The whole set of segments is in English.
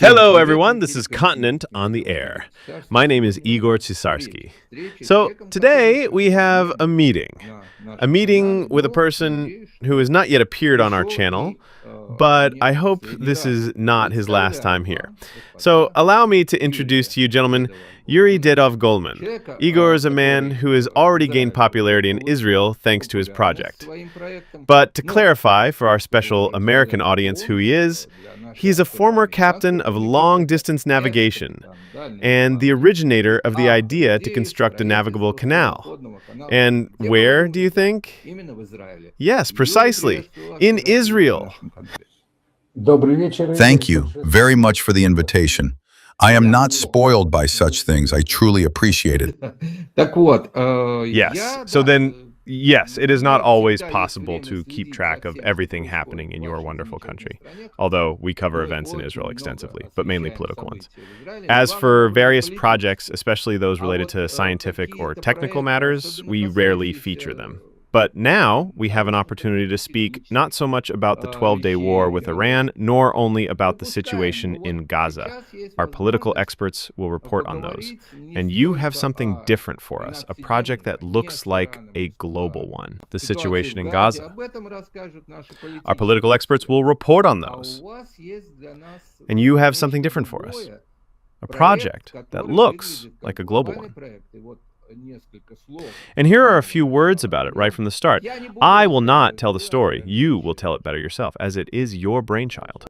Hello, everyone. This is Kontinent on the air. My name is Igor Tsessarsky. So today we have a meeting with a person who has not yet appeared on our channel, but I hope this is not his last time here. So allow me to introduce to you, gentlemen, Yuri Dedov-Goldman. Igor is a man who has already gained popularity in Israel thanks to his project. But to clarify for our special American audience who he is a former captain of long-distance navigation and the originator of the idea to construct a navigable canal. And where, do you think? Yes, precisely, in Israel. Thank you very much for the invitation. I am not spoiled by such things. I truly appreciate it. Yes. So then, yes, it is not always possible to keep track of everything happening in your wonderful country, although we cover events in Israel extensively, but mainly political ones. As for various projects, especially those related to scientific or technical matters, we rarely feature them. But now we have an opportunity to speak not so much about the 12-day war with Iran, nor only about the situation in Gaza. Our political experts will report on those. And you have something different for us, a project that looks like a global one, the situation in Gaza. Our political experts will report on those. And you have something different for us, a project that looks like a global one. And here are a few words about it right from the start. I will not tell the story. You will tell it better yourself, as it is your brainchild.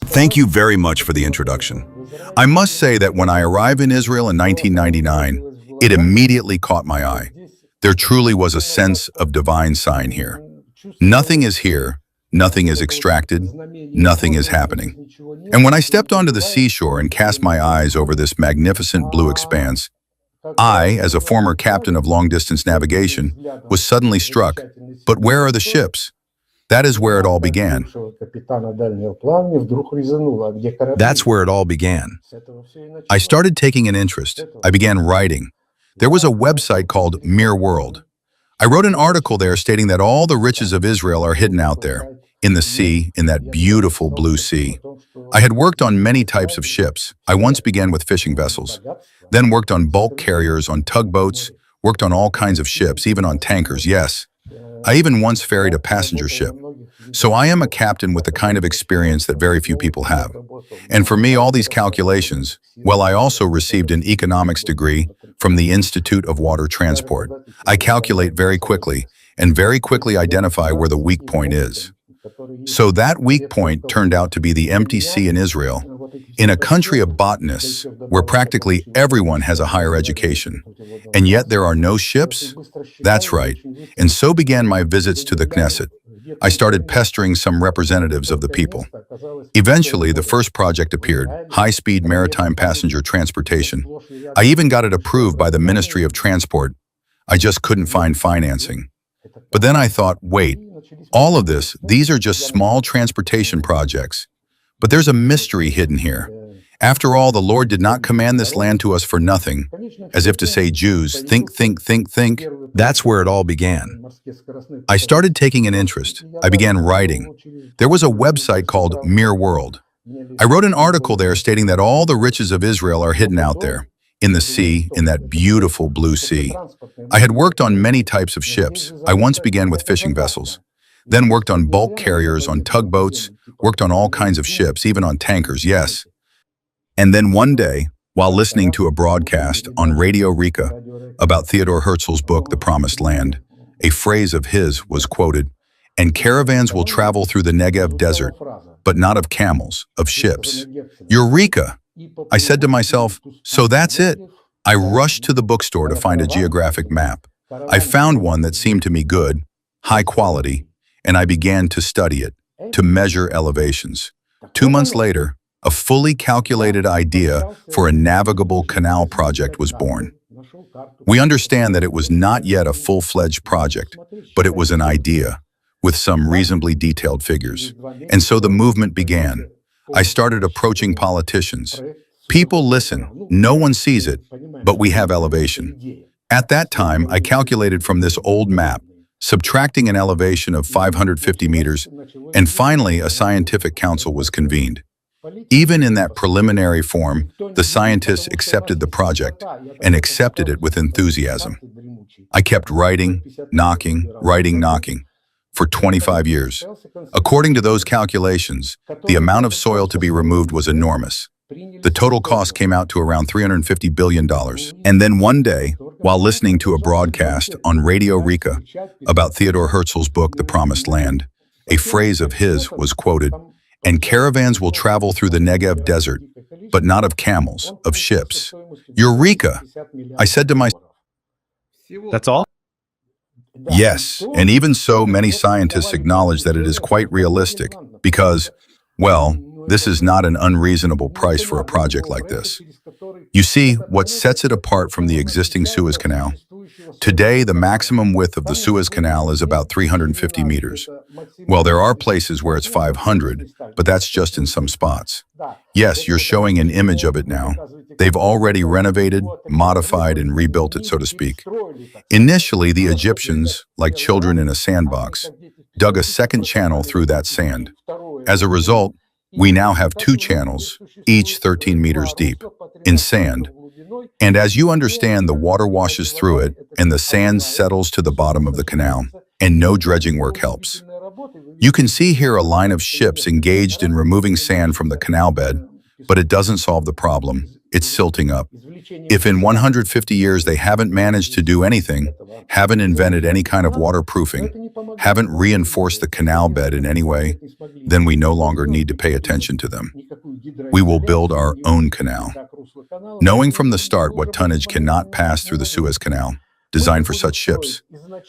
Thank you very much for the introduction. I must say that when I arrived in Israel in 1999, it immediately caught my eye. There truly was a sense of divine sign here. Nothing is here. Nothing is extracted, nothing is happening. And when I stepped onto the seashore and cast my eyes over this magnificent blue expanse, I, as a former captain of long-distance navigation, was suddenly struck. But where are the ships? That is where it all began. That's where it all began. I started taking an interest. I began writing. There was a website called Mere World. I wrote an article there stating that all the riches of Israel are hidden out there, in the sea, in that beautiful blue sea. I had worked on many types of ships. I once began with fishing vessels, then worked on bulk carriers, on tugboats, worked on all kinds of ships, even on tankers, yes. I even once ferried a passenger ship. So I am a captain with the kind of experience that very few people have. And for me, all these calculations, well, I also received an economics degree from the Institute of Water Transport. I calculate very quickly, and very quickly identify where the weak point is. So that weak point turned out to be the empty sea in Israel, in a country of botanists, where practically everyone has a higher education. And yet there are no ships? That's right. And so began my visits to the Knesset. I started pestering some representatives of the people. Eventually, the first project appeared, high-speed maritime passenger transportation. I even got it approved by the Ministry of Transport. I just couldn't find financing. But then I thought, wait, all of this, these are just small transportation projects. But there's a mystery hidden here. After all, the Lord did not command this land to us for nothing, as if to say, Jews, think, think, think, think. That's where it all began. I started taking an interest. I began writing. There was a website called Mere World. I wrote an article there stating that all the riches of Israel are hidden out there, in the sea, in that beautiful blue sea. I had worked on many types of ships. I once began with fishing vessels, then worked on bulk carriers, on tugboats, worked on all kinds of ships, even on tankers, yes. And then one day, while listening to a broadcast on Radio REKA about Theodor Herzl's book, The Promised Land, a phrase of his was quoted, "And caravans will travel through the Negev desert, but not of camels, of ships." Eureka! I said to myself, so that's it. I rushed to the bookstore to find a geographic map. I found one that seemed to me good, high quality, and I began to study it, to measure elevations. 2 months later, a fully calculated idea for a navigable canal project was born. We understand that it was not yet a full-fledged project, but it was an idea, with some reasonably detailed figures. And so the movement began. I started approaching politicians. People listen, no one sees it, but we have elevation. At that time, I calculated from this old map, subtracting an elevation of 550 meters, and finally a scientific council was convened. Even in that preliminary form, the scientists accepted the project and accepted it with enthusiasm. I kept writing, knocking, for 25 years. According to those calculations, the amount of soil to be removed was enormous. The total cost came out to around $350 billion. And then one day, while listening to a broadcast on Radio REKA about Theodor Herzl's book, The Promised Land, a phrase of his was quoted, "And caravans will travel through the Negev desert, but not of camels, of ships." Eureka! I said to myself, That's all? yes, and even so, many scientists acknowledge that it is quite realistic because, well, this is not an unreasonable price for a project like this. You see, what sets it apart from the existing Suez Canal? Today, the maximum width of the Suez Canal is about 350 meters. Well, there are places where it's 500, but that's just in some spots. Yes, you're showing an image of it now. They've already renovated, modified, and rebuilt it, so to speak. Initially, the Egyptians, like children in a sandbox, dug a second channel through that sand. As a result, we now have two channels, each 13 meters deep, in sand. And as you understand, the water washes through it and the sand settles to the bottom of the canal, and no dredging work helps. You can see here a line of ships engaged in removing sand from the canal bed, but it doesn't solve the problem. It's silting up. If in 150 years they haven't managed to do anything, haven't invented any kind of waterproofing, haven't reinforced the canal bed in any way, then we no longer need to pay attention to them. We will build our own canal. Knowing from the start what tonnage cannot pass through the Suez Canal, designed for such ships,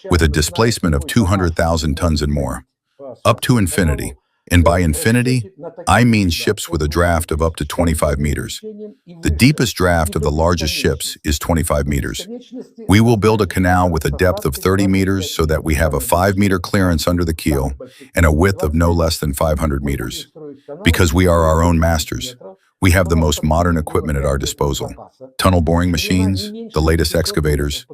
with a displacement of 200,000 tons and more, up to infinity. And by infinity, I mean ships with a draft of up to 25 meters. The deepest draft of the largest ships is 25 meters. We will build a canal with a depth of 30 meters so that we have a 5-meter clearance under the keel and a width of no less than 500 meters. Because we are our own masters, we have the most modern equipment at our disposal. Tunnel boring machines, the latest excavators.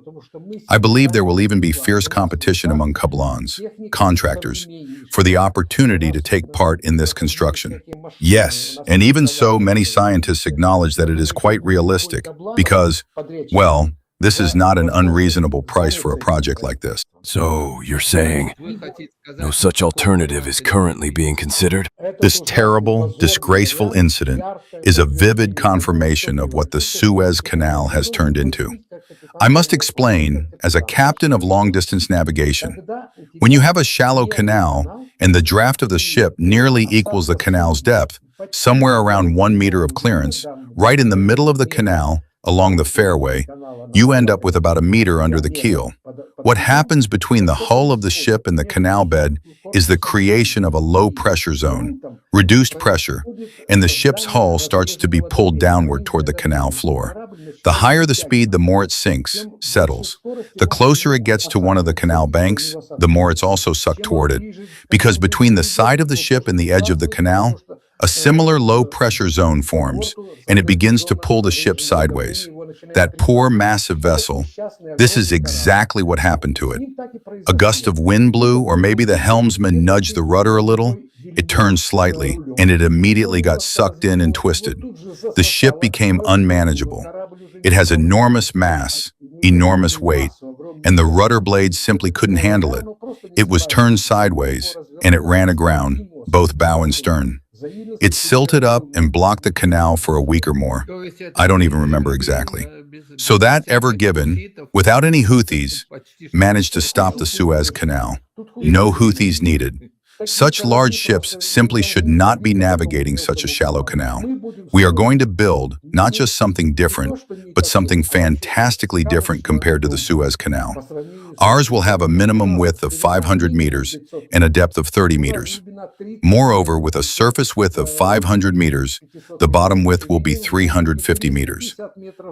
I believe there will even be fierce competition among kablans, contractors, for the opportunity to take part in this construction. Yes, and even so, many scientists acknowledge that it is quite realistic because, well, this is not an unreasonable price for a project like this. So, you're saying no such alternative is currently being considered? This terrible, disgraceful incident is a vivid confirmation of what the Suez Canal has turned into. I must explain, as a captain of long-distance navigation, when you have a shallow canal and the draft of the ship nearly equals the canal's depth, somewhere around 1 meter of clearance, right in the middle of the canal, along the fairway, you end up with about a meter under the keel. What happens between the hull of the ship and the canal bed is the creation of a low-pressure zone, reduced pressure, and the ship's hull starts to be pulled downward toward the canal floor. The higher the speed, the more it sinks, settles. The closer it gets to one of the canal banks, the more it's also sucked toward it, because between the side of the ship and the edge of the canal, a similar low-pressure zone forms, and it begins to pull the ship sideways. That poor, massive vessel, this is exactly what happened to it. A gust of wind blew, or maybe the helmsman nudged the rudder a little. It turned slightly, and it immediately got sucked in and twisted. The ship became unmanageable. It has enormous mass, enormous weight, and the rudder blades simply couldn't handle it. It was turned sideways, and it ran aground, both bow and stern. It silted up and blocked the canal for a week or more. I don't even remember exactly. So that Ever Given, without any Houthis, managed to stop the Suez Canal. No Houthis needed. Such large ships simply should not be navigating such a shallow canal. We are going to build not just something different, but something fantastically different compared to the Suez Canal. Ours will have a minimum width of 500 meters and a depth of 30 meters. Moreover, with a surface width of 500 meters, the bottom width will be 350 meters.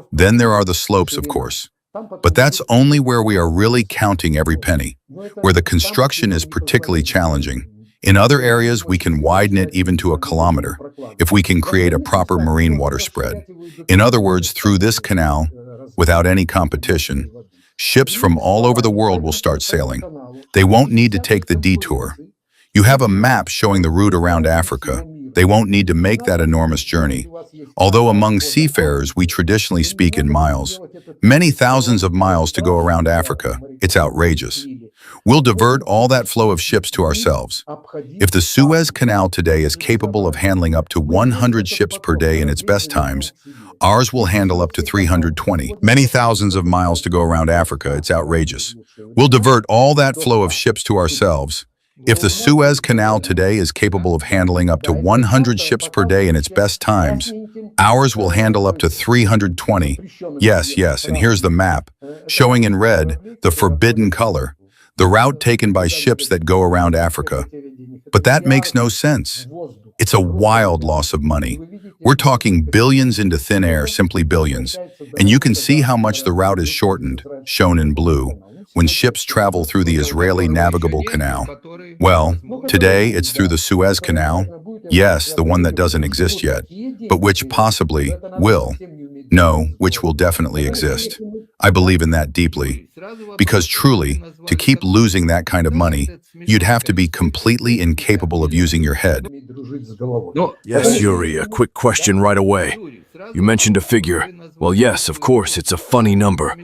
Then there are the slopes, of course. But that's only where we are really counting every penny, where the construction is particularly challenging. In other areas, we can widen it even to 1 kilometer, if we can create a proper marine water spread. In other words, through this canal, without any competition, Ships from all over the world will start sailing. They won't need to take the detour. You have a map showing the route around Africa. They won't need to make that enormous journey. Although among seafarers, we traditionally speak in miles. Many thousands of miles to go around Africa. It's outrageous. We'll divert all that flow of ships to ourselves. If the Suez Canal today is capable of handling up to 100 ships per day in its best times, ours will handle up to 320. Many thousands of miles to go around Africa. It's outrageous. We'll divert all that flow of ships to ourselves. If the Suez Canal today is capable of handling up to 100 ships per day in its best times, ours will handle up to 320. Yes, and here's the map, showing in red the forbidden color, the route taken by ships that go around Africa. But that makes no sense. It's a wild loss of money. We're talking billions into thin air, simply billions. And you can see how much the route is shortened, shown in blue, when ships travel through the Israeli Navigable Canal. Well, today it's through the Suez Canal. Yes, the one that doesn't exist yet, but which possibly will. No, which will definitely exist. I believe in that deeply. Because truly, to keep losing that kind of money, you'd have to be completely incapable of using your head. Yes, Yuri, a quick question right away. You mentioned a figure. Well, yes, of course, it's a funny number.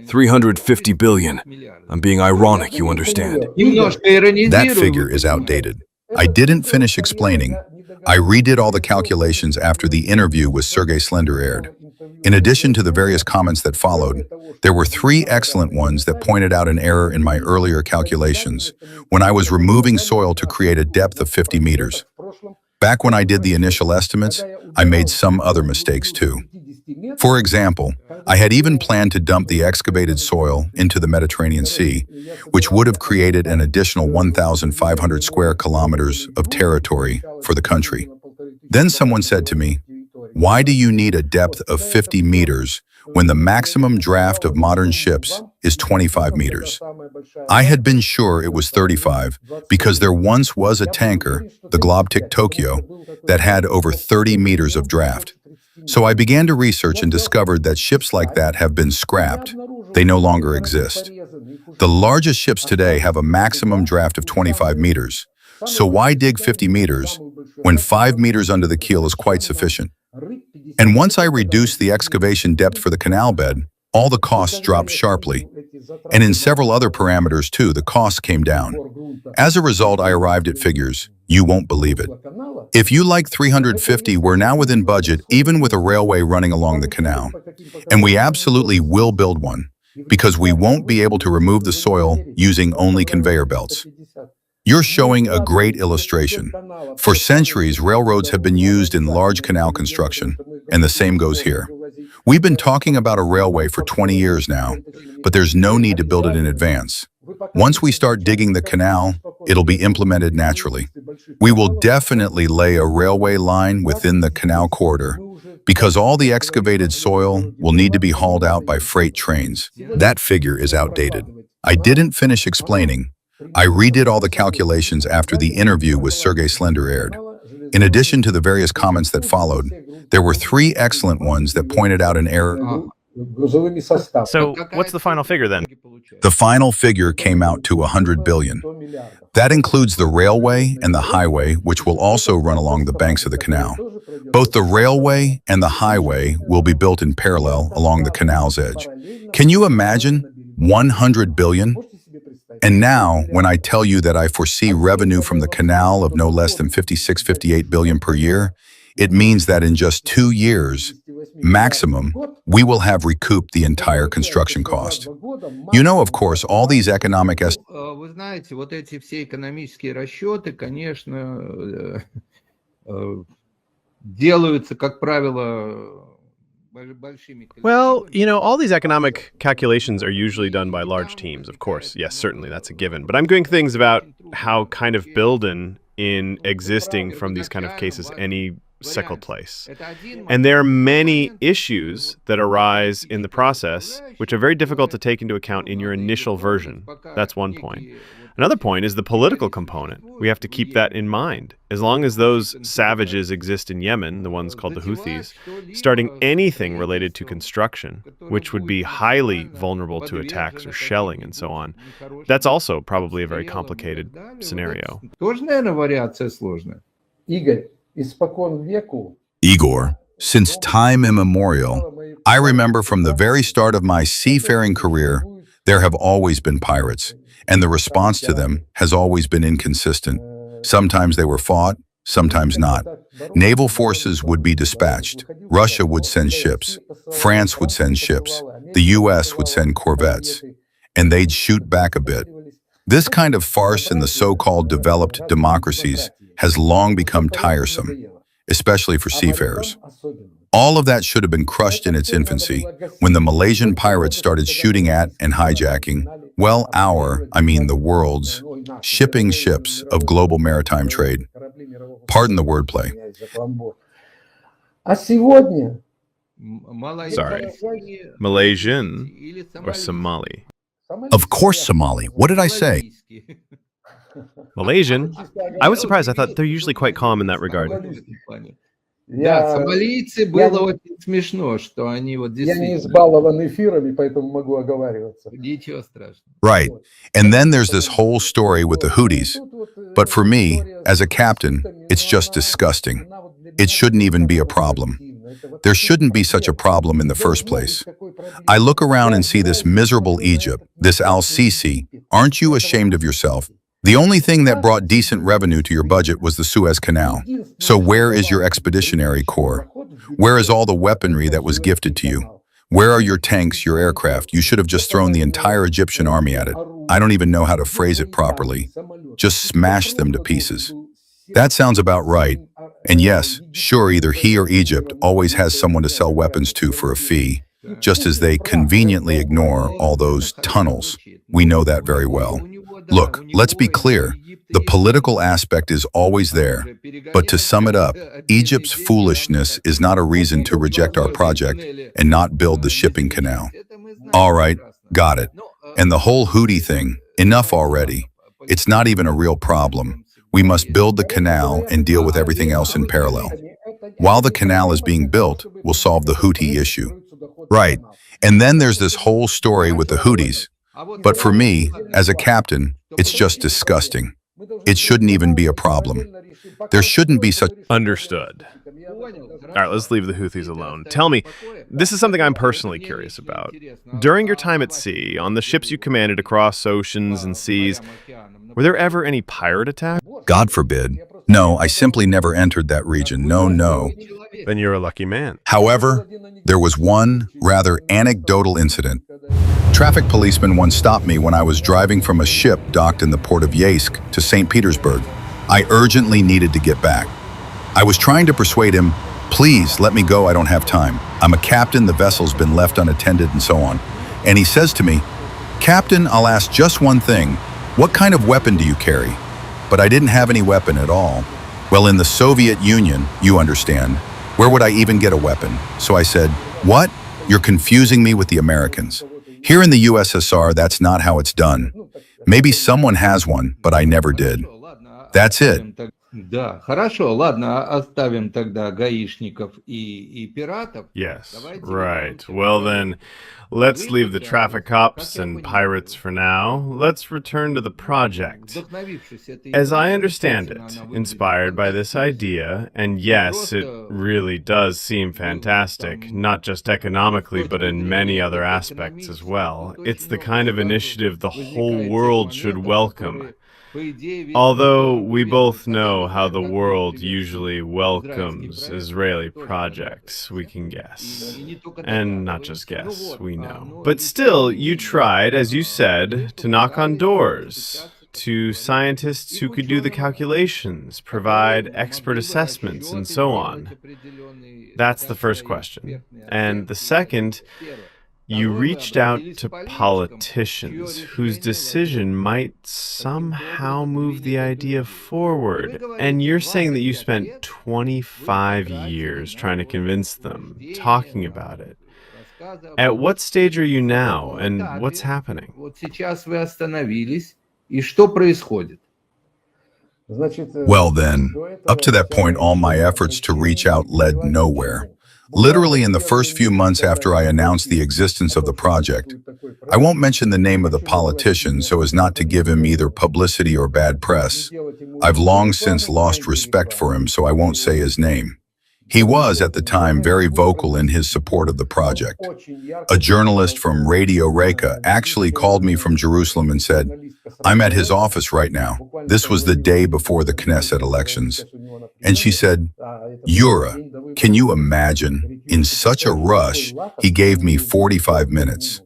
350 billion. I'm being ironic, you understand. That figure is outdated. I didn't finish explaining. I redid all the calculations after the interview with Sergei Slender aired. In addition to the various comments that followed, there were 3 excellent ones that pointed out an error in my earlier calculations when I was removing soil to create a depth of 50 meters. Back when I did the initial estimates, I made some other mistakes too. For example, I had even planned to dump the excavated soil into the Mediterranean Sea, which would have created an additional 1,500 square kilometers of territory for the country. Then someone said to me, "Why do you need a depth of 50 meters when the maximum draft of modern ships is 25 meters? I had been sure it was 35 because there once was a tanker, the Globtic Tokyo, that had over 30 meters of draft. So I began to research and discovered that ships like that have been scrapped. They no longer exist. The largest ships today have a maximum draft of 25 meters. So why dig 50 meters when 5 meters under the keel is quite sufficient? And once I reduced the excavation depth for the canal bed, all the costs dropped sharply. And in several other parameters too, the costs came down. As a result, I arrived at figures. You won't believe it. If you like 350, we're now within budget, even with a railway running along the canal. And we absolutely will build one, because we won't be able to remove the soil using only conveyor belts. You're showing a great illustration. For centuries, railroads have been used in large canal construction, and the same goes here. We've been talking about a railway for 20 years now, but there's no need to build it in advance. Once we start digging the canal, it'll be implemented naturally. We will definitely lay a railway line within the canal corridor, because all the excavated soil will need to be hauled out by freight trains. That figure is outdated. I didn't finish explaining. I redid all the calculations after the interview with Sergei Slender aired. In addition to the various comments that followed, there were 3 excellent ones that pointed out an error. So what's the final figure then? The final figure came out to 100 billion. That includes the railway and the highway, which will also run along the banks of the canal. Both the railway and the highway will be built in parallel along the canal's edge. Can you imagine 100 billion? And now, when I tell you that I foresee revenue from the canal of no less than 58 billion per year, it means that in just 2 years, maximum, we will have recouped the entire construction cost. You know, of course, all these economic Вы знаете, вот эти все экономические расчеты, конечно, делаются, как правило, большими. Well, all these economic calculations are usually done by large teams, of course. Yes, certainly, that's a given. But I'm doing things about how kind of building in existing from these kind of cases any second place. And there are many issues that arise in the process, which are very difficult to take into account in your initial version. That's one point. Another point is the political component. We have to keep that in mind. As long as those savages exist in Yemen, the ones called the Houthis, starting anything related to construction, which would be highly vulnerable to attacks or shelling and so on, that's also probably a very complicated scenario. Тоже, наверное, вариация сложная. Igor, since time immemorial, I remember from the very start of my seafaring career, there have always been pirates, and the response to them has always been inconsistent. Sometimes they were fought, sometimes not. Naval forces would be dispatched. Russia would send ships. France would send ships. The US would send corvettes. And they'd shoot back a bit. This kind of farce in the so-called developed democracies has long become tiresome, especially for seafarers. All of that should have been crushed in its infancy when the Malaysian pirates started shooting at and hijacking, well, the world's, shipping ships of global maritime trade. Pardon the wordplay. Sorry, Malaysian or Somali? Of course, Somali. What did I say? Malaysian? I was surprised. I thought they're usually quite calm in that regard. Да, сомалийцы было очень смешно, что они вот Я не действительно... избалован эфирами, поэтому могу оговариваться. Ничего страшного. Right. And then there's this whole story with the Houthis. But for me, as a captain, it's just disgusting. It shouldn't even be a problem. There shouldn't be such a problem in the first place. I look around and see this miserable Egypt, this Al-Sisi. Aren't you ashamed of yourself? The only thing that brought decent revenue to your budget was the Suez Canal. So where is your expeditionary corps? Where is all the weaponry that was gifted to you? Where are your tanks, your aircraft? You should have just thrown the entire Egyptian army at it. I don't even know how to phrase it properly. Just smash them to pieces. That sounds about right. And yes, sure, either he or Egypt always has someone to sell weapons to for a fee, just as they conveniently ignore all those tunnels. We know that very well. Look, let's be clear. The political aspect is always there. But to sum it up, Egypt's foolishness is not a reason to reject our project and not build the shipping canal. All right, got it. And the whole Houthi thing, enough already. It's not even a real problem. We must build the canal and deal with everything else in parallel. While the canal is being built, we'll solve the Houthi issue. Right. And then there's this whole story with the Houthis. But for me, as a captain, it's just disgusting. It shouldn't even be a problem. There shouldn't be such... Understood. All right, let's leave the Houthis alone. Tell me, this is something I'm personally curious about. During your time at sea, on the ships you commanded across oceans and seas, were there ever any pirate attacks? God forbid. No, I simply never entered that region. No. Then you're a lucky man. However, there was one rather anecdotal incident. Traffic policeman once stopped me when I was driving from a ship docked in the port of Yeisk to St. Petersburg. I urgently needed to get back. I was trying to persuade him, please let me go, I don't have time. I'm a captain, the vessel's been left unattended and so on. And he says to me, Captain, I'll ask just one thing. What kind of weapon do you carry? But I didn't have any weapon at all. Well, in the Soviet Union, you understand, where would I even get a weapon? So I said, what? You're confusing me with the Americans. Here in the USSR, that's not how it's done. Maybe someone has one, but I never did. That's it. Да, хорошо, ладно, оставим тогда гаишников и пиратов. Yes, right. Well then, let's leave the traffic cops and pirates for now. Let's return to the project. As I understand it, inspired by this idea, and yes, it really does seem fantastic, not just economically, but in many other aspects as well. It's the kind of initiative the whole world should welcome. Although we both know how the world usually welcomes Israeli projects, we can guess. And not just guess, we know. But still, you tried, as you said, to knock on doors, to scientists who could do the calculations, provide expert assessments, and so on. That's the first question. And the second, you reached out to politicians whose decision might somehow move the idea forward. And you're saying that you spent 25 years trying to convince them, talking about it. At what stage are you now, and what's happening? Вот сейчас вы остановились, И что происходит? Well then, up to that point, all my efforts to reach out led nowhere. Literally in the first few months after I announced the existence of the project, I won't mention the name of the politician so as not to give him either publicity or bad press. I've long since lost respect for him, so I won't say his name. He was, at the time, very vocal in his support of the project. A journalist from Radio REKA actually called me from Jerusalem and said, "I'm at his office right now." This was the day before the Knesset elections. And she said, "Yura, can you imagine? In such a rush, he gave me 45 minutes.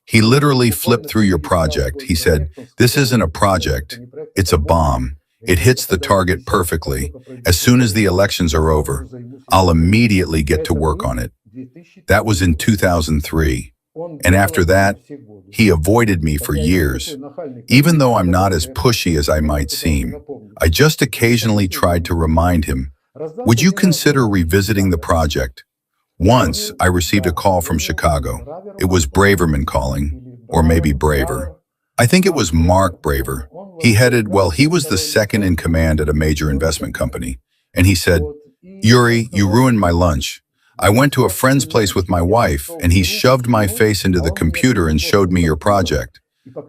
He literally flipped through your project. He said, 'This isn't a project, it's a bomb. It hits the target perfectly. As soon as the elections are over, I'll immediately get to work on it.'" That was in 2003. And after that, he avoided me for years. Even though I'm not as pushy as I might seem, I just occasionally tried to remind him, "Would you consider revisiting the project?" Once, I received a call from Chicago. It was Braverman calling, or maybe Braver. I think it was Mark Braver. He was the second in command at a major investment company. And he said, "Yuri, you ruined my lunch. I went to a friend's place with my wife, and he shoved my face into the computer and showed me your project,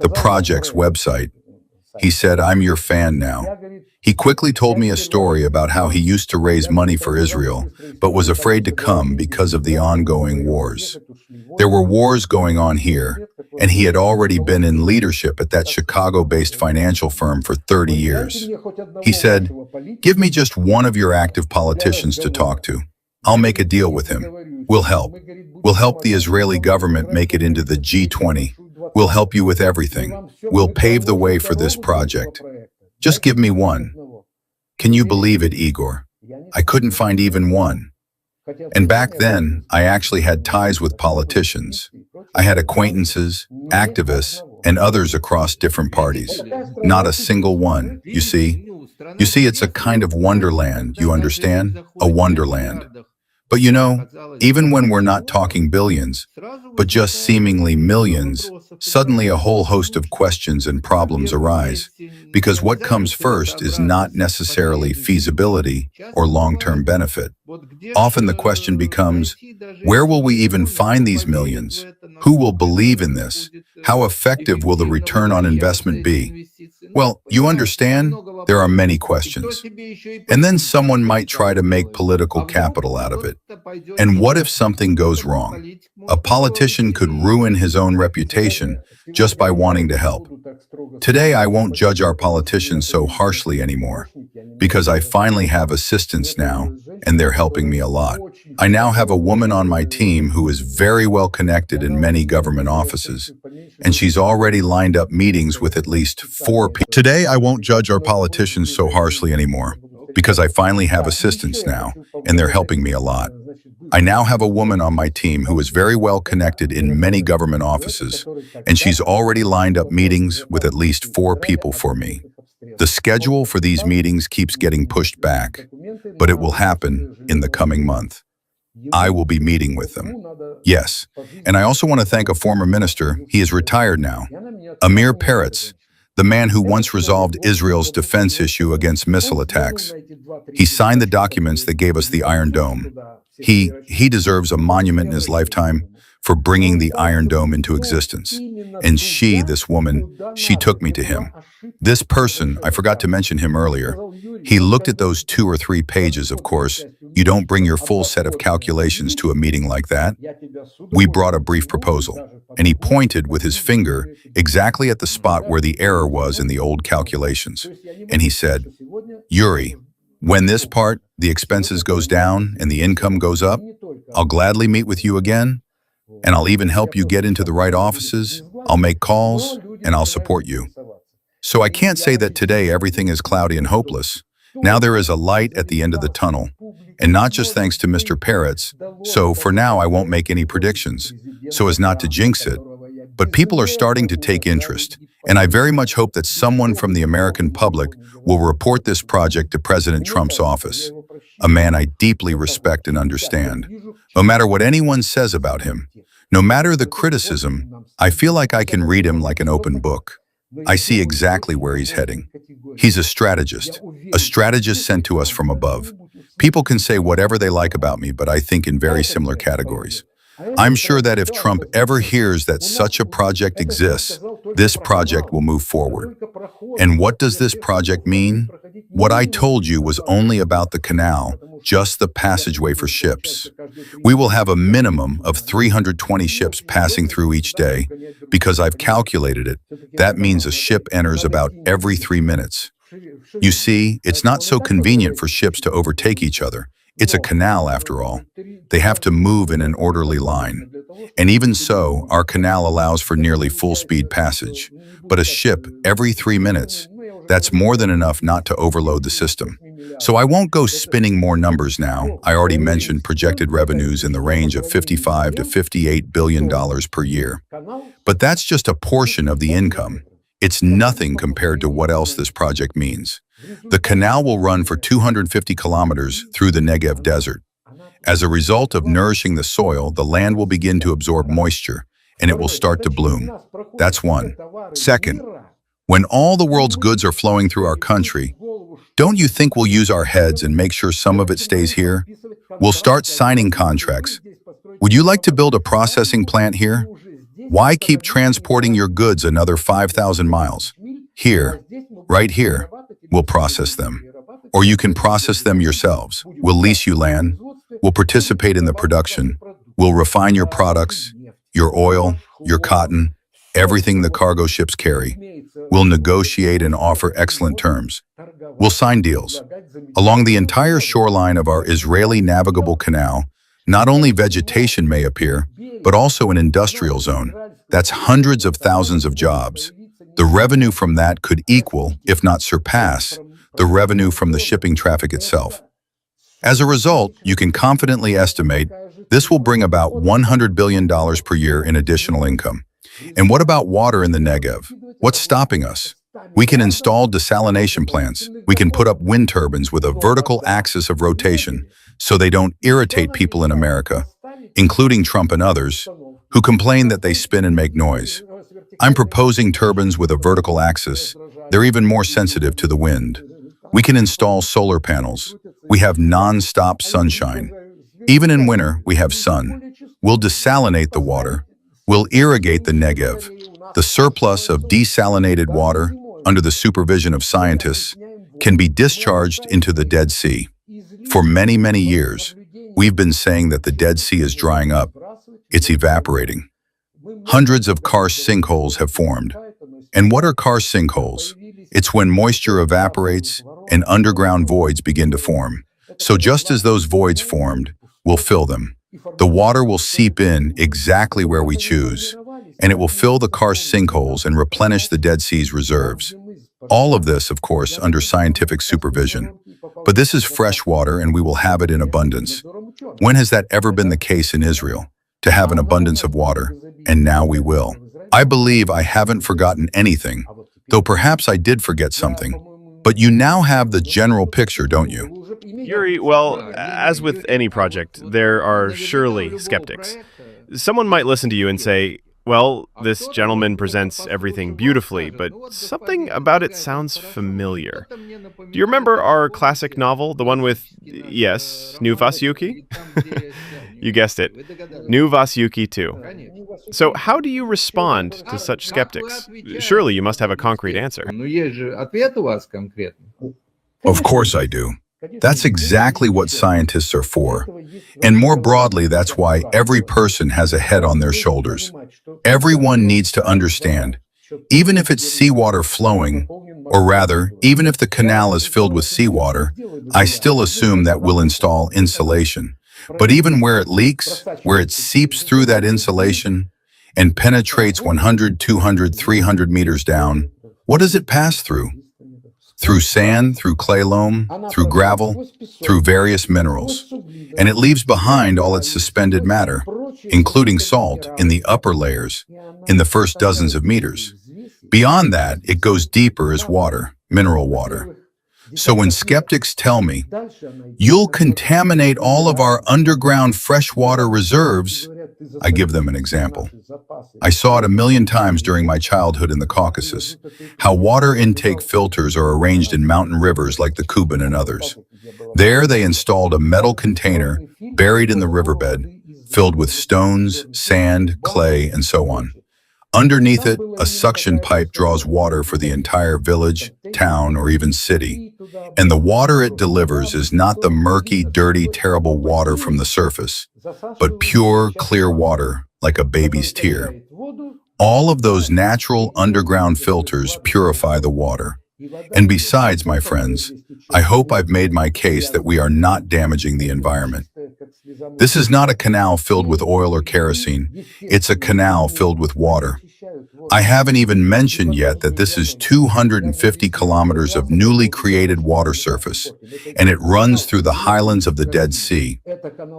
the project's website. He said, 'I'm your fan now.' He quickly told me a story about how he used to raise money for Israel, but was afraid to come because of the ongoing wars. There were wars going on here, and he had already been in leadership at that Chicago-based financial firm for 30 years. He said, 'Give me just one of your active politicians to talk to. I'll make a deal with him. We'll help. We'll help the Israeli government make it into the G20. We'll help you with everything. We'll pave the way for this project. Just give me one.' Can you believe it, Igor? I couldn't find even one. And back then, I actually had ties with politicians. I had acquaintances, activists, and others across different parties. Not a single one, you see. You see, it's a kind of wonderland, you understand? A wonderland. But you know, even when we're not talking billions, but just seemingly millions, suddenly a whole host of questions and problems arise. Because what comes first is not necessarily feasibility or long-term benefit. Often the question becomes, where will we even find these millions? Who will believe in this? How effective will the return on investment be? Well, you understand, there are many questions. And then someone might try to make political capital out of it. And what if something goes wrong? A politician could ruin his own reputation just by wanting to help. Today, I won't judge our politicians so harshly anymore, because I finally have assistants now, and they're helping me a lot. I now have a woman on my team who is very well connected in many government offices, and she's already lined up meetings with at least 4 people. Today, I won't judge our politicians so harshly anymore, because I finally have assistants now, and they're helping me a lot. I now have a woman on my team who is very well connected in many government offices, and she's already lined up meetings with at least 4 people for me. The schedule for these meetings keeps getting pushed back, but it will happen in the coming month. I will be meeting with them. Yes, and I also want to thank a former minister. He is retired now. Amir Peretz, the man who once resolved Israel's defense issue against missile attacks. He signed the documents that gave us the Iron Dome. He deserves a monument in his lifetime for bringing the Iron Dome into existence. And this woman, she took me to him. This person, I forgot to mention him earlier, he looked at those 2 or 3 pages, of course. You don't bring your full set of calculations to a meeting like that. We brought a brief proposal, and he pointed with his finger exactly at the spot where the error was in the old calculations. And he said, "Yuri, when this part, the expenses goes down and the income goes up, I'll gladly meet with you again, and I'll even help you get into the right offices. I'll make calls, and I'll support you." So I can't say that today everything is cloudy and hopeless. Now there is a light at the end of the tunnel, and not just thanks to Mr. Peretz. So for now, I won't make any predictions, so as not to jinx it. But people are starting to take interest, and I very much hope that someone from the American public will report this project to President Trump's office, a man I deeply respect and understand. No matter what anyone says about him, no matter the criticism, I feel like I can read him like an open book. I see exactly where he's heading. He's a strategist sent to us from above. People can say whatever they like about me, but I think in very similar categories. I'm sure that if Trump ever hears that such a project exists, this project will move forward. And what does this project mean? What I told you was only about the canal, just the passageway for ships. We will have a minimum of 320 ships passing through each day, because I've calculated it. That means a ship enters about every 3 minutes. You see, it's not so convenient for ships to overtake each other. It's a canal, after all. They have to move in an orderly line. And even so, our canal allows for nearly full-speed passage. But a ship every 3 minutes, that's more than enough not to overload the system. So I won't go spinning more numbers now. I already mentioned projected revenues in the range of $55 to $58 billion per year. But that's just a portion of the income. It's nothing compared to what else this project means. The canal will run for 250 kilometers through the Negev desert. As a result of nourishing the soil, the land will begin to absorb moisture, and it will start to bloom. That's one. Second, when all the world's goods are flowing through our country, don't you think we'll use our heads and make sure some of it stays here? We'll start signing contracts. Would you like to build a processing plant here? Why keep transporting your goods another 5,000 miles? Here, right here, we'll process them. Or you can process them yourselves. We'll lease you land. We'll participate in the production. We'll refine your products, your oil, your cotton, everything the cargo ships carry. We'll negotiate and offer excellent terms. We'll sign deals. Along the entire shoreline of our Israeli navigable canal, not only vegetation may appear, but also an industrial zone. That's hundreds of thousands of jobs. The revenue from that could equal, if not surpass, the revenue from the shipping traffic itself. As a result, you can confidently estimate this will bring about $100 billion per year in additional income. And what about water in the Negev? What's stopping us? We can install desalination plants. We can put up wind turbines with a vertical axis of rotation so they don't irritate people in America, including Trump and others, who complain that they spin and make noise. I'm proposing turbines with a vertical axis. They're even more sensitive to the wind. We can install solar panels. We have non-stop sunshine. Even in winter, we have sun. We'll desalinate the water. We'll irrigate the Negev. The surplus of desalinated water, under the supervision of scientists, can be discharged into the Dead Sea. For many, many years, we've been saying that the Dead Sea is drying up. It's evaporating. Hundreds of karst sinkholes have formed. And what are karst sinkholes? It's when moisture evaporates and underground voids begin to form. So just as those voids formed, we'll fill them. The water will seep in exactly where we choose, and it will fill the karst sinkholes and replenish the Dead Sea's reserves. All of this, of course, under scientific supervision. But this is fresh water, and we will have it in abundance. When has that ever been the case in Israel, to have an abundance of water? And now we will. I believe I haven't forgotten anything, though perhaps I did forget something. But you now have the general picture, don't you? Yuri, well, as with any project, there are surely skeptics. Someone might listen to you and say, well, this gentleman presents everything beautifully, but something about it sounds familiar. Do you remember our classic novel, the one with, yes, New Vasiuki? You guessed it, New Vasiuki 2. So how do you respond to such skeptics? Surely you must have a concrete answer. Of course I do. That's exactly what scientists are for. And more broadly, that's why every person has a head on their shoulders. Everyone needs to understand, even if it's seawater flowing, or rather, even if the canal is filled with seawater, I still assume that we'll install insulation. But even where it leaks, where it seeps through that insulation and penetrates 100, 200, 300 meters down, what does it pass through? Through sand, through clay loam, through gravel, through various minerals. And it leaves behind all its suspended matter, including salt, in the upper layers, in the first dozens of meters. Beyond that, it goes deeper as water, mineral water. So when skeptics tell me, you'll contaminate all of our underground freshwater reserves, I give them an example. I saw it a million times during my childhood in the Caucasus, how water intake filters are arranged in mountain rivers like the Kuban and others. There they installed a metal container buried in the riverbed, filled with stones, sand, clay, and so on. Underneath it, a suction pipe draws water for the entire village, town, or even city. And the water it delivers is not the murky, dirty, terrible water from the surface, but pure, clear water, like a baby's tear. All of those natural underground filters purify the water. And besides, my friends, I hope I've made my case that we are not damaging the environment. This is not a canal filled with oil or kerosene. It's a canal filled with water. I haven't even mentioned yet that this is 250 kilometers of newly created water surface, and it runs through the highlands of the Dead Sea.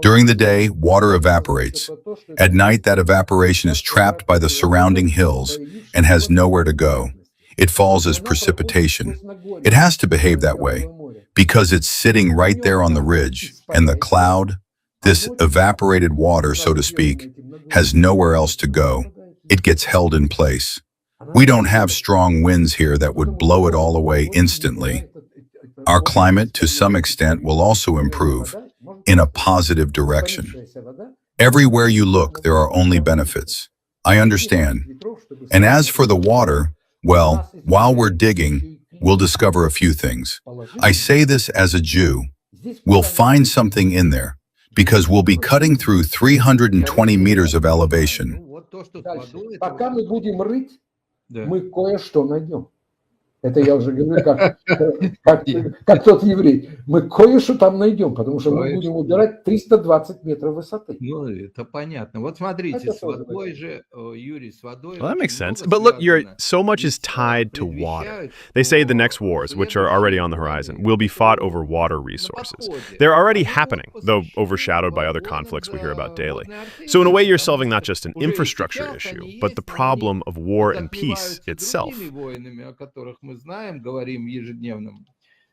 During the day, water evaporates. At night, that evaporation is trapped by the surrounding hills and has nowhere to go. It falls as precipitation. It has to behave that way because it's sitting right there on the ridge, and the cloud, this evaporated water, so to speak, has nowhere else to go. It gets held in place. We don't have strong winds here that would blow it all away instantly. Our climate, to some extent, will also improve in a positive direction. Everywhere you look, there are only benefits. I understand. And as for the water, well, while we're digging, we'll discover a few things. I say this as a Jew. We'll find something in there, because we'll be cutting through 320 meters of elevation. Пока мы будем рыть, мы кое-что найдем. Это я уже говорю, как тот еврей. Мы кое-что там найдем, потому что мы будем убирать 320 метров высоты. Ну, это понятно. Вот смотрите, с водой же, Юрий, с водой... Well, that makes sense. But look, so much is tied to water. They say the next wars, which are already on the horizon, will be fought over water resources. They're already happening, though overshadowed by other conflicts we hear about daily. So in a way, you're solving not just an infrastructure issue, but the problem of war and peace itself. Мы знаем, говорим в ежедневном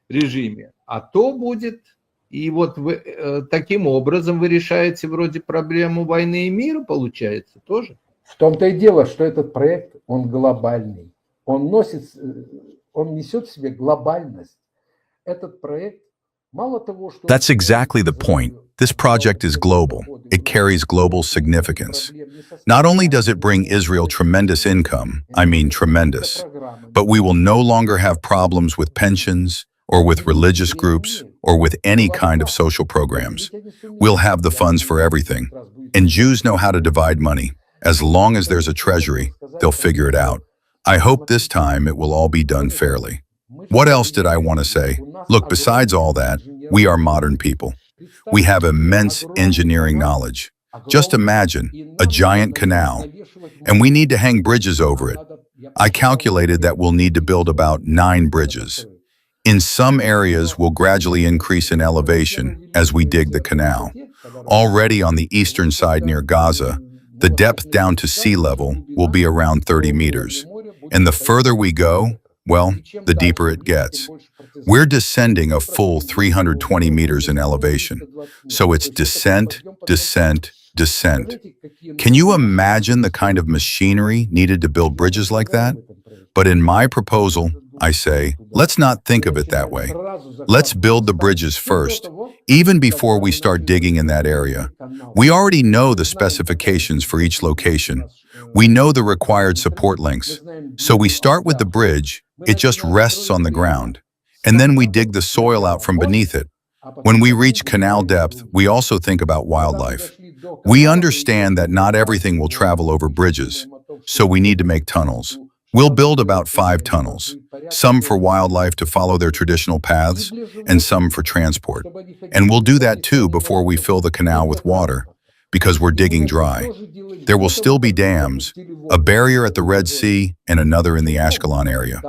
режиме, а то будет, и вот вы таким образом вы решаете вроде проблему войны и мира, получается, тоже? В том-то и дело, что этот проект, он глобальный, он несет в себе глобальность. Этот проект, мало того, что... That's exactly the point. This project is global. It carries global significance. Not only does it bring Israel tremendous income, I mean tremendous, but we will no longer have problems with pensions, or with religious groups, or with any kind of social programs. We'll have the funds for everything. And Jews know how to divide money. As long as there's a treasury, they'll figure it out. I hope this time it will all be done fairly. What else did I want to say? Look, besides all that, we are modern people. We have immense engineering knowledge. Just imagine a giant canal, and we need to hang bridges over it. I calculated that we'll need to build about 9 bridges. In some areas, we'll gradually increase in elevation as we dig the canal. Already on the eastern side near Gaza, the depth down to sea level will be around 30 meters. And the further we go, well, the deeper it gets. We're descending a full 320 meters in elevation. So it's descent, descent, descent. Can you imagine the kind of machinery needed to build bridges like that? But in my proposal, I say, let's not think of it that way. Let's build the bridges first, even before we start digging in that area. We already know the specifications for each location. We know the required support lengths. So we start with the bridge, it just rests on the ground. And then we dig the soil out from beneath it. When we reach canal depth, we also think about wildlife. We understand that not everything will travel over bridges, so we need to make tunnels. We'll build about 5 tunnels, some for wildlife to follow their traditional paths, and some for transport. And we'll do that too before we fill the canal with water, because we're digging dry. There will still be dams, a barrier at the Red Sea and another in the Ashkelon area.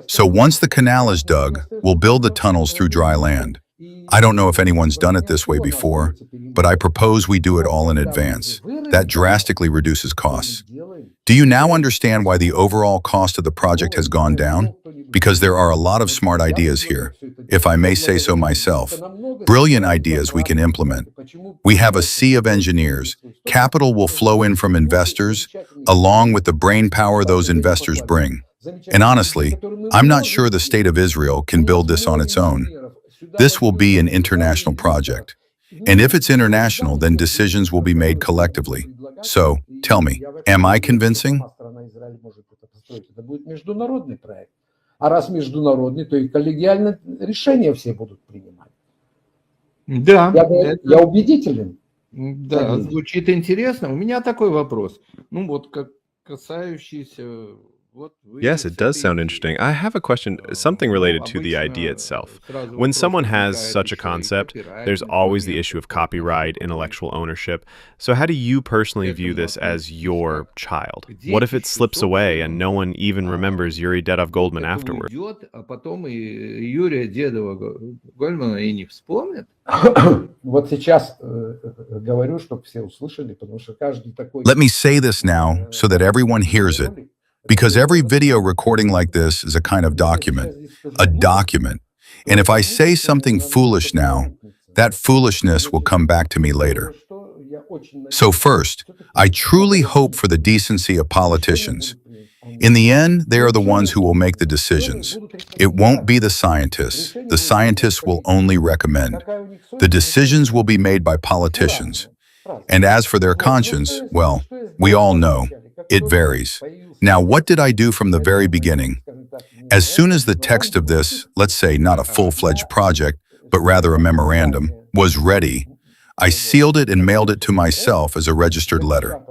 So once the canal is dug, we'll build the tunnels through dry land. I don't know if anyone's done it this way before, but I propose we do it all in advance. That drastically reduces costs. Do you now understand why the overall cost of the project has gone down? because there are a lot of smart ideas here, if I may say so myself. Brilliant ideas we can implement. We have a sea of engineers. Capital will flow in from investors, along with the brain power those investors bring. And honestly, I'm not sure the state of Israel can build this on its own. This will be an international project. And if it's international, then decisions will be made collectively. So, tell me, am I convincing? А раз международный, то и коллегиальные решения все будут принимать. Да. Я убедителен. Да, звучит интересно. У меня такой вопрос. Ну вот, как касающийся... Yes, it does sound interesting. I have a question, something related to the idea itself. When someone has such a concept, there's always the issue of copyright, intellectual ownership. So how do you personally view this as your child? What if it slips away and no one even remembers Yuri Dedov-Goldman afterward? Вот сейчас говорю, чтобы все услышали, потому что каждый такой... Let me say this now so that everyone hears it. Because every video recording like this is a kind of document. A document. And if I say something foolish now, that foolishness will come back to me later. So first, I truly hope for the decency of politicians. In the end, they are the ones who will make the decisions. It won't be the scientists. The scientists will only recommend. The decisions will be made by politicians. And as for their conscience, well, we all know. It varies. Now, what did I do from the very beginning? As soon as the text of this, let's say not a full-fledged project, but rather a memorandum, was ready, I sealed it and mailed it to myself as a registered letter.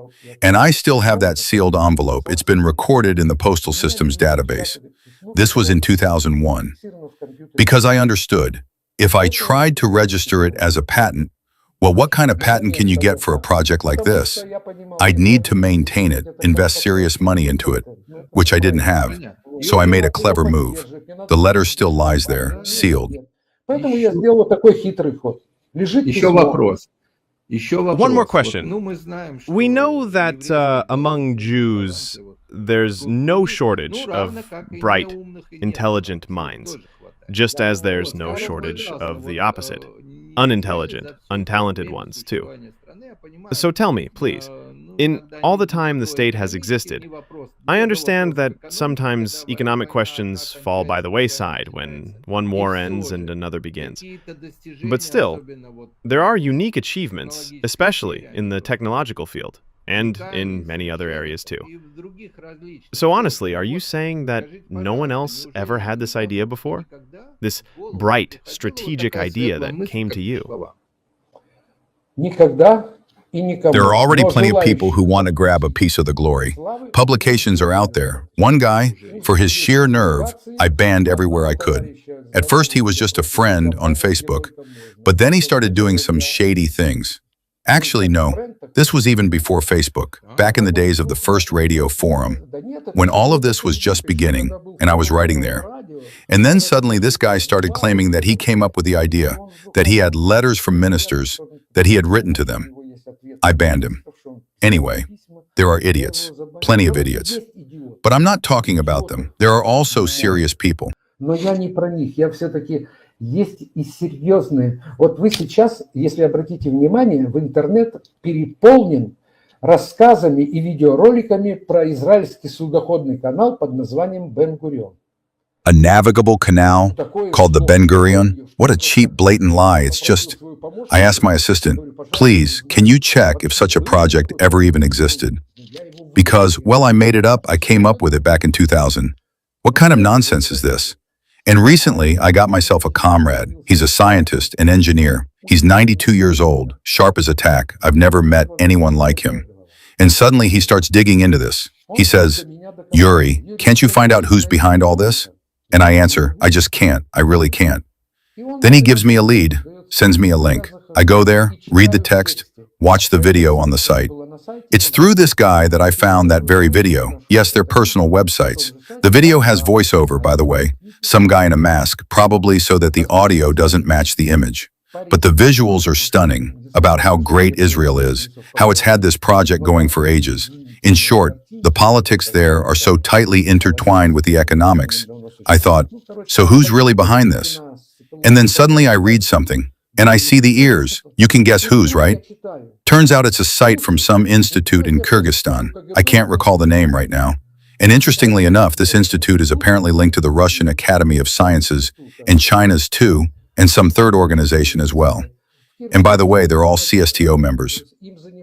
And I still have that sealed envelope. It's been recorded in the postal system's database. This was in 2001. Because I understood, if I tried to register it as a patent, well, what kind of patent can you get for a project like this? I'd need to maintain it, invest serious money into it, which I didn't have. So I made a clever move. The letter still lies there, sealed. One more question. We know that among Jews, there's no shortage of bright, intelligent minds, just as there's no shortage of the opposite. Unintelligent, untalented ones, too. So tell me, please, in all the time the state has existed, I understand that sometimes economic questions fall by the wayside when one war ends and another begins. But still, there are unique achievements, especially in the technological field, and in many other areas too. So honestly, are you saying that no one else ever had this idea before? This bright, strategic idea that came to you? There are already plenty of people who want to grab a piece of the glory. Publications are out there. One guy, for his sheer nerve, I banned everywhere I could. At first he was just a friend on Facebook, but then he started doing some shady things. Actually, no, this was even before Facebook, back in the days of the first radio forum, when all of this was just beginning, and I was writing there. And then suddenly this guy started claiming that he came up with the idea, that he had letters from ministers, that he had written to them. I banned him. Anyway, there are idiots, plenty of idiots. But I'm not talking about them. There are also serious people. Есть и серьезные. Вот вы сейчас, если обратите внимание, в интернет переполнен рассказами и видеороликами про израильский судоходный канал под названием Бен-Гурион. A navigable canal called the Ben-Gurion? What a cheap, blatant lie. It's just... I asked my assistant, please, can you check if such a project ever even existed? Because, well, I made it up. I came up with it back in 2000. What kind of nonsense is this? And recently, I got myself a comrade. He's a scientist, an engineer. He's 92 years old, sharp as a tack. I've never met anyone like him. And suddenly he starts digging into this. He says, Yuri, can't you find out who's behind all this? And I answer, I just can't. I really can't. Then he gives me a lead, sends me a link. I go there, read the text, watch the video on the site. It's through this guy that I found that very video. Yes, they're personal websites. The video has voiceover, by the way. Some guy in a mask, probably so that the audio doesn't match the image. But the visuals are stunning about how great Israel is, how it's had this project going for ages. In short, the politics there are so tightly intertwined with the economics. I thought, so who's really behind this? And then suddenly I read something, and I see the ears. You can guess whose, right? Turns out it's a site from some institute in Kyrgyzstan. I can't recall the name right now. And interestingly enough, this institute is apparently linked to the Russian Academy of Sciences and China's too, and some third organization as well. And by the way, they're all CSTO members.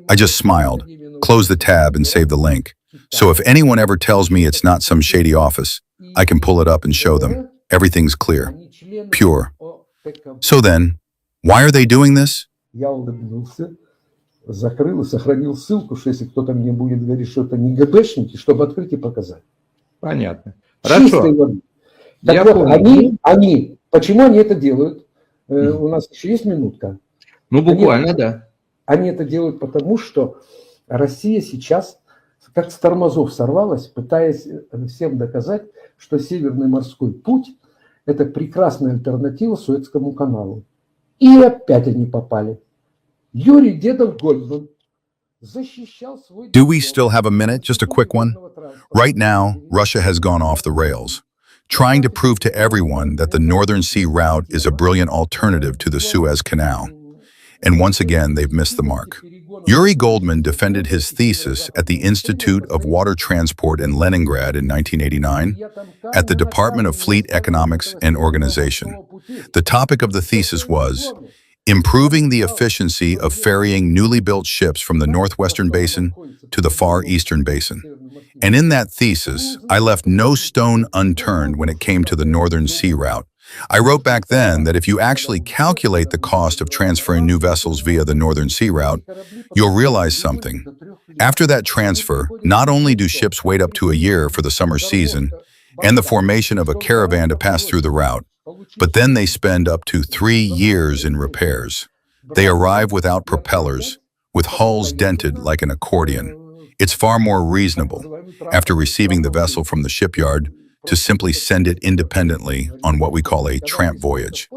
I just smiled, closed the tab, and saved the link. So if anyone ever tells me it's not some shady office, I can pull it up and show them. Everything's clear. Pure. So then, why are they doing this? Я улыбнулся, закрыл и сохранил ссылку, что если кто-то мне будет говорить, что это не ГБшники, чтобы открыть и показать. Понятно. Чистой Хорошо. воды. Я Так вот, понял. почему они это делают? У нас еще есть минутка. Ну, буквально, да. Они это делают потому, что Россия сейчас как с тормозов сорвалась, пытаясь всем доказать, что Северный морской путь – это прекрасная альтернатива Суэцкому каналу. И опять они попали. Юрий Dedov-Goldman защищал свой... Do we still have a minute? Just a quick one. Right now, Russia has gone off the rails, trying to prove to everyone that the Northern Sea route is a brilliant alternative to the Suez Canal. And once again, they've missed the mark. Yuri Goldman defended his thesis at the Institute of Water Transport in Leningrad in 1989 at the Department of Fleet Economics and Organization. The topic of the thesis was improving the efficiency of ferrying newly built ships from the Northwestern Basin to the Far Eastern Basin. And in that thesis, I left no stone unturned when it came to the Northern Sea route. I wrote back then that if you actually calculate the cost of transferring new vessels via the Northern Sea route, you'll realize something. After that transfer, not only do ships wait up to a year for the summer season and the formation of a caravan to pass through the route, but then they spend up to 3 years in repairs. They arrive without propellers, with hulls dented like an accordion. It's far more reasonable, after receiving the vessel from the shipyard, to simply send it independently on what we call a tramp voyage.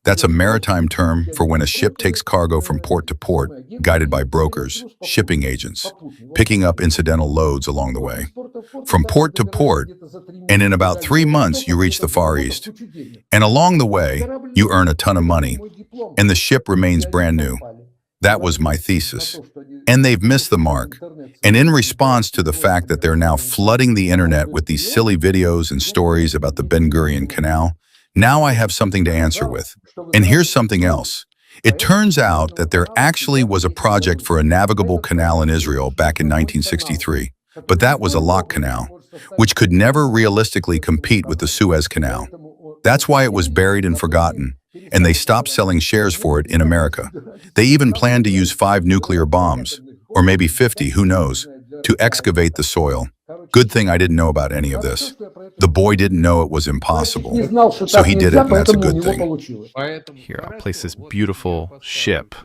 That's a maritime term for when a ship takes cargo from port to port, guided by brokers, shipping agents, picking up incidental loads along the way. From port to port, and in about 3 months you reach the Far East. And along the way, you earn a ton of money, and the ship remains brand new. That was my thesis. And they've missed the mark. And in response to the fact that they're now flooding the internet with these silly videos and stories about the Ben Gurion Canal, now I have something to answer with. And here's something else. It turns out that there actually was a project for a navigable canal in Israel back in 1963. But that was a lock canal, which could never realistically compete with the Suez Canal. That's why it was buried and forgotten, and they stopped selling shares for it in America. They even planned to use 5 nuclear bombs, or maybe 50, who knows, to excavate the soil. Good thing I didn't know about any of this. The boy didn't know it was impossible, so he did it, and that's a good thing. Here, I'll place this beautiful ship.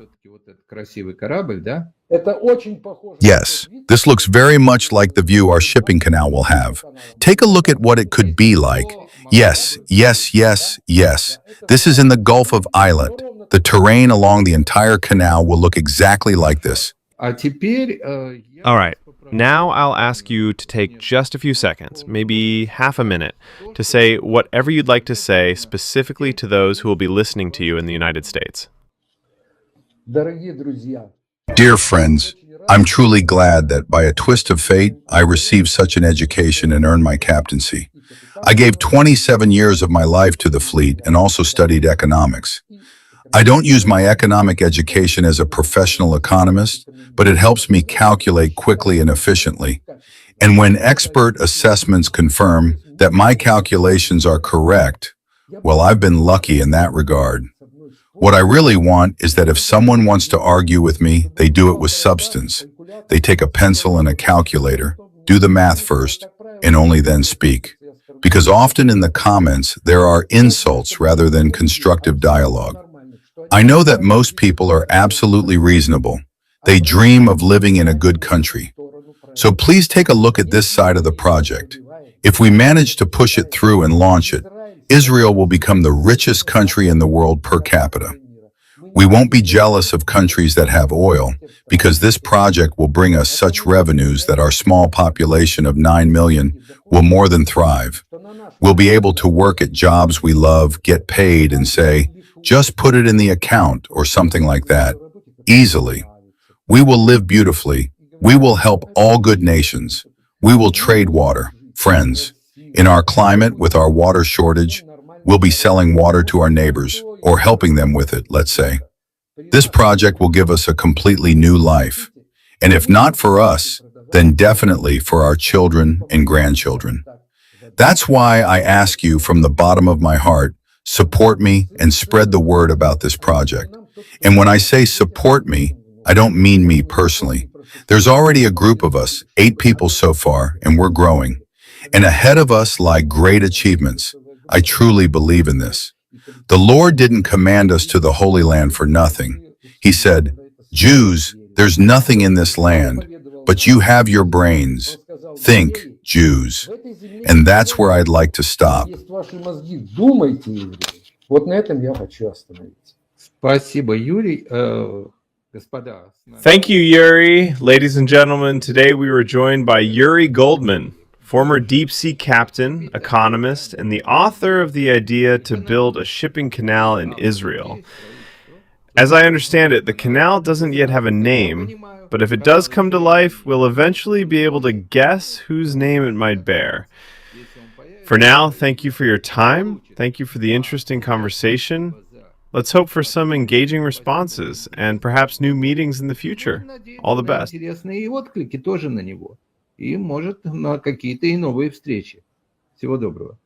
Yes, this looks very much like the view our shipping canal will have. Take a look at what it could be like. Yes, yes, yes, yes. This is in the Gulf of Eilat. The terrain along the entire canal will look exactly like this. All right, now I'll ask you to take just a few seconds, maybe half a minute, to say whatever you'd like to say specifically to those who will be listening to you in the United States. Dear friends, I'm truly glad that by a twist of fate, I received such an education and earned my captaincy. I gave 27 years of my life to the fleet and also studied economics. I don't use my economic education as a professional economist, but it helps me calculate quickly and efficiently. And when expert assessments confirm that my calculations are correct, well, I've been lucky in that regard. What I really want is that if someone wants to argue with me, they do it with substance. They take a pencil and a calculator, do the math first, and only then speak. Because often in the comments, there are insults rather than constructive dialogue. I know that most people are absolutely reasonable. They dream of living in a good country. So please take a look at this side of the project. If we manage to push it through and launch it, Israel will become the richest country in the world per capita. We won't be jealous of countries that have oil, because this project will bring us such revenues that our small population of 9 million will more than thrive. We'll be able to work at jobs we love, get paid, and say, just put it in the account or something like that, easily. We will live beautifully. We will help all good nations. We will trade water, friends. In our climate, with our water shortage, we'll be selling water to our neighbors, or helping them with it, let's say. This project will give us a completely new life. And if not for us, then definitely for our children and grandchildren. That's why I ask you from the bottom of my heart, support me and spread the word about this project. And when I say support me, I don't mean me personally. There's already a group of us, 8 people so far, and we're growing. And ahead of us lie great achievements. I truly believe in this. The Lord didn't command us to the Holy Land for nothing. He said, Jews, there's nothing in this land, but you have your brains. Think, Jews. And that's where I'd like to stop. Спасибо, Юрий. Thank you, Yuri. Ladies and gentlemen, today we were joined by Yuri Goldman, former deep-sea captain, economist, and the author of the idea to build a shipping canal in Israel. As I understand it, the canal doesn't yet have a name, but if it does come to life, we'll eventually be able to guess whose name it might bear. For now, thank you for your time. Thank you for the interesting conversation. Let's hope for some engaging responses and perhaps new meetings in the future. All the best. Интересные отклики тоже на него. И, может, на какие-то и новые встречи. Всего доброго.